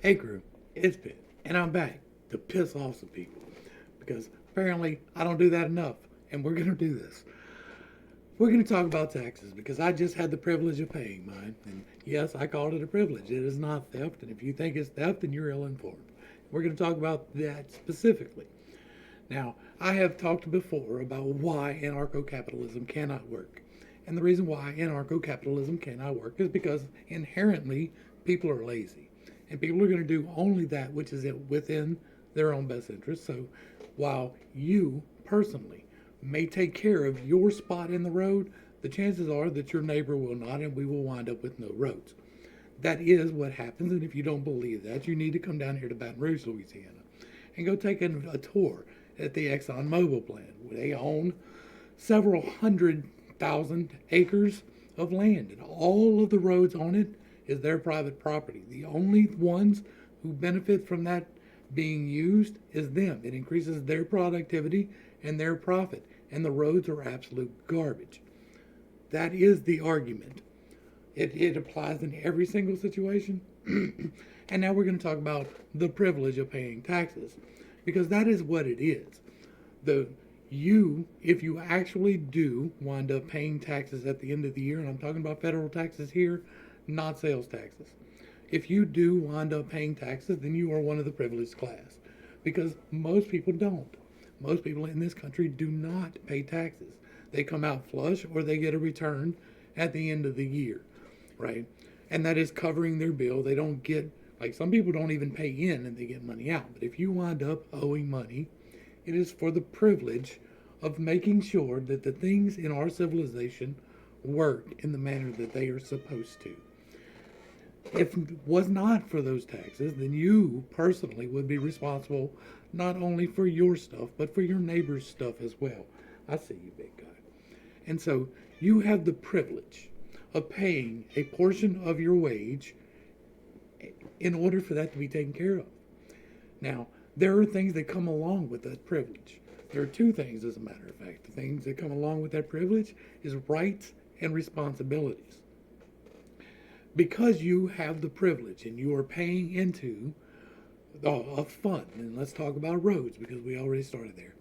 Hey crew, it's Pitt, and I'm back to piss off some people because apparently I don't do that enough, and we're gonna do this. We're gonna talk about taxes because I just had the privilege of paying mine, and yes, I called it a privilege. It is not theft, and if you think it's theft, then you're ill-informed. We're gonna talk about that specifically. Now, I have talked before about why anarcho-capitalism cannot work. And the reason why anarcho-capitalism cannot work is because inherently people are lazy. And people are going to do only that which is within their own best interest. So while you personally may take care of your spot in the road, the chances are that your neighbor will not, and we will wind up with no roads. That is what happens, and if you don't believe that, you need to come down here to Baton Rouge, Louisiana, and go take a tour at the Exxon Mobil plant, where they own several 100,000 acres of land, and all of the roads on it is their private property. The only ones who benefit from that being used is them. It increases their productivity and their profit, and the roads are absolute garbage. That is the argument. It applies in every single situation. And now we're going to talk about the privilege of paying taxes, because that is what it is. If you actually do wind up paying taxes at the end of the year, and I'm talking about federal taxes here, not sales taxes. If you do wind up paying taxes, then you are one of the privileged class, because most people don't. Most people in this country do not pay taxes. They come out flush or they get a return at the end of the year, right? And that is covering their bill. They don't get, like some people don't even pay in and they get money out. But if you wind up owing money, it is for the privilege of making sure that the things in our civilization work in the manner that they are supposed to. If it was not for those taxes, then you personally would be responsible not only for your stuff, but for your neighbor's stuff as well. I see you, big guy. And so you have the privilege of paying a portion of your wage in order for that to be taken care of. Now, there are things that come along with that privilege. There are two things, as a matter of fact. The things that come along with that privilege is rights and responsibilities. Because you have the privilege and you are paying into a fund, and let's talk about roads because we already started there.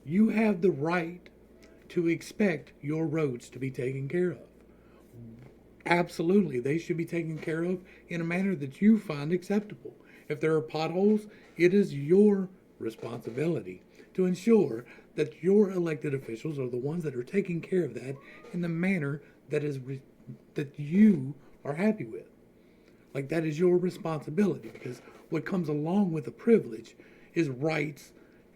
You have the right to expect your roads to be taken care of. Absolutely, they should be taken care of in a manner that you find acceptable. If there are potholes, it is your responsibility to ensure that your elected officials are the ones that are taking care of that in the manner that you are happy with. Like, that is your responsibility, because what comes along with a privilege is rights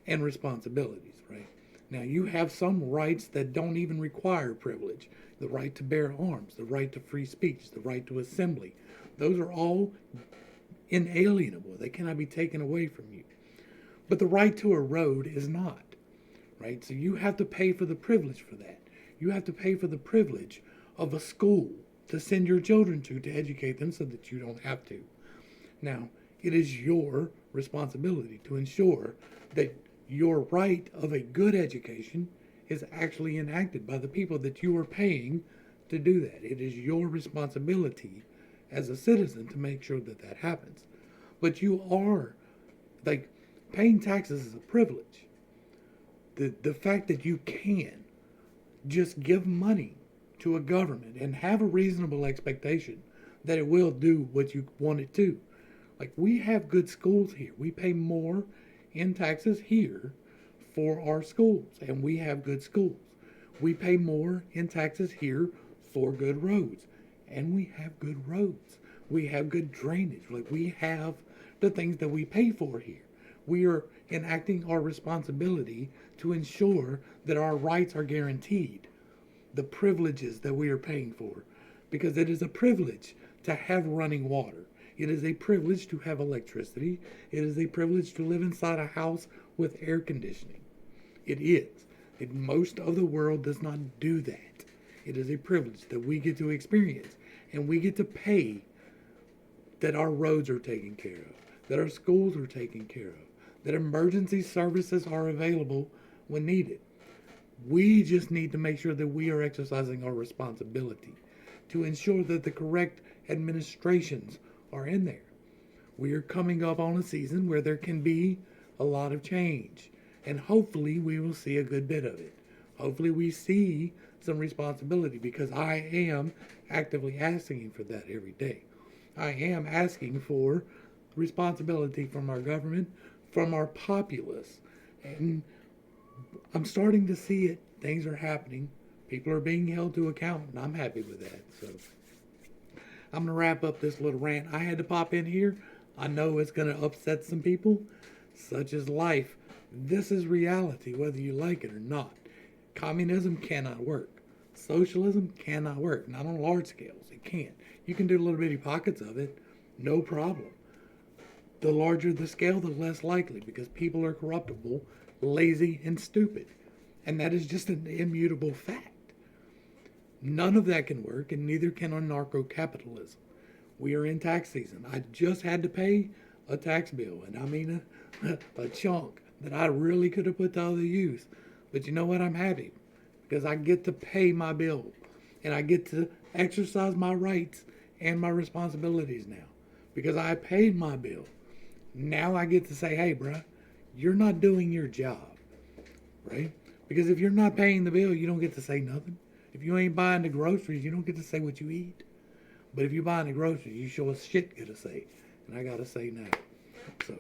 and responsibilities, right? Now, you have some rights that don't even require privilege. The right to bear arms, the right to free speech, the right to assembly. Those are all inalienable. They cannot be taken away from you. But the right to a road is not, right? So you have to pay for the privilege for that. You have to pay for the privilege of a school to send your children to educate them so that you don't have to. Now, it is your responsibility to ensure that your right of a good education is actually enacted by the people that you are paying to do that. It is your responsibility as a citizen to make sure that that happens. But you are, like, paying taxes is a privilege. The fact that you can just give money to a government and have a reasonable expectation that it will do what you want it to. Like, we have good schools here. We pay more in taxes here for our schools, and we have good schools. We pay more in taxes here for good roads, and we have good roads. We have good drainage. Like, we have the things that we pay for here. We are enacting our responsibility to ensure that our rights are guaranteed, the privileges that we are paying for, because it is a privilege to have running water. It is a privilege to have electricity. It is a privilege to live inside a house with air conditioning. It is. Most of the world does not do that. It is a privilege that we get to experience, and we get to pay that our roads are taken care of, that our schools are taken care of, that emergency services are available when needed. We just need to make sure that we are exercising our responsibility to ensure that the correct administrations are in there. We are coming up on a season where there can be a lot of change, and hopefully we will see a good bit of it. Hopefully we see some responsibility, because I am actively asking for that every day. I am asking for responsibility from our government, from our populace, and I'm starting to see it. Things are happening. People are being held to account, and I'm happy with that. So I'm going to wrap up this little rant. I had to pop in here. I know it's going to upset some people. Such is life. This is reality, whether you like it or not. Communism cannot work. Socialism cannot work. Not on large scales. It can't. You can do little bitty pockets of it. No problem. The larger the scale, the less likely, because people are corruptible, lazy, and stupid. And that is just an immutable fact. None of that can work, and neither can anarcho-capitalism. We are in tax season. I just had to pay a tax bill, and I mean a chunk that I really could have put to other use. But you know what? I'm happy, because I get to pay my bill, and I get to exercise my rights and my responsibilities now, because I paid my bill. Now I get to say, hey, bruh, you're not doing your job, right? Because if you're not paying the bill, you don't get to say nothing. If you ain't buying the groceries, you don't get to say what you eat. But if you're buying the groceries, you sure as shit get to say. And I got to say now. So,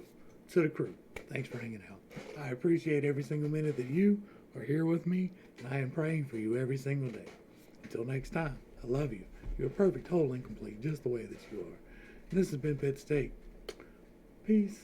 to the crew, thanks for hanging out. I appreciate every single minute that you are here with me, and I am praying for you every single day. Until next time, I love you. You're perfect, whole, and complete, just the way that you are. And this has been pittstake. Peace.